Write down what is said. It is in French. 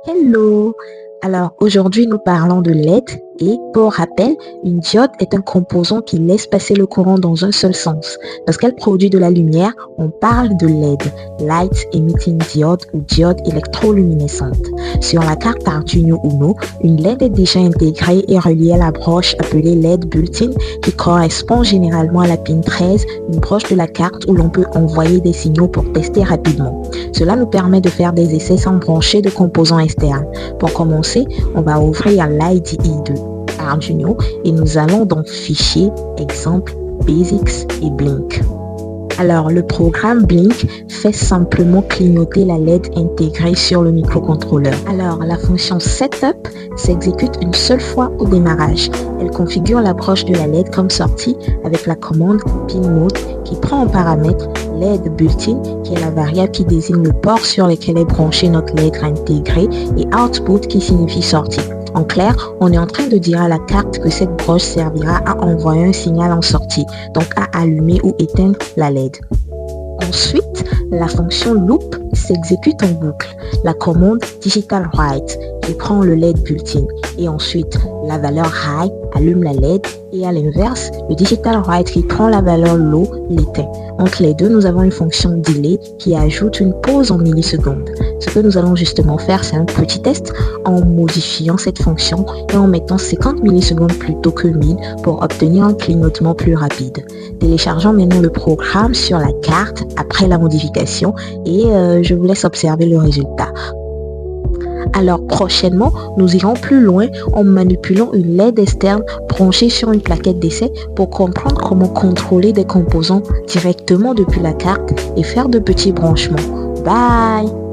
Hello! Alors aujourd'hui nous parlons de LED et pour rappel, une diode est un composant qui laisse passer le courant dans un seul sens. Lorsqu'elle produit de la lumière, on parle de LED, Light Emitting Diode ou diode électroluminescente. Sur la carte Arduino Uno, une LED est déjà intégrée et reliée à la broche appelée LED built-in qui correspond généralement à la pin 13, une broche de la carte où l'on peut envoyer des signaux pour tester rapidement. Cela nous permet de faire des essais sans brancher de composants externes. Pour commencer, on va ouvrir l'IDE de Arduino et nous allons dans Fichier, Exemple, Basics et Blink. Alors, le programme Blink fait simplement clignoter la LED intégrée sur le microcontrôleur. Alors, la fonction Setup s'exécute une seule fois au démarrage. Elle configure la broche de la LED comme sortie avec la commande Pin Mode qui prend en paramètre LED built-in qui est la variable qui désigne le port sur lequel est branchée notre LED intégrée et Output qui signifie sortie. En clair, on est en train de dire à la carte que cette broche servira à envoyer un signal en sortie, donc à allumer ou éteindre la LED. Ensuite, la fonction Loop s'exécute en boucle. La commande Digital Write qui prend le LED built-in et ensuite la valeur High allume la LED et à l'inverse, le Digital Write qui prend la valeur Low l'éteint. Entre les deux, nous avons une fonction Delay qui ajoute une pause en millisecondes. Ce que nous allons justement faire, c'est un petit test en modifiant cette fonction et en mettant 50 millisecondes plutôt que 1000 pour obtenir un clignotement plus rapide. Téléchargeons maintenant le programme sur la carte après la modification et je vous laisse observer le résultat. Alors prochainement, nous irons plus loin en manipulant une LED externe branchée sur une plaquette d'essai pour comprendre comment contrôler des composants directement depuis la carte et faire de petits branchements. Bye!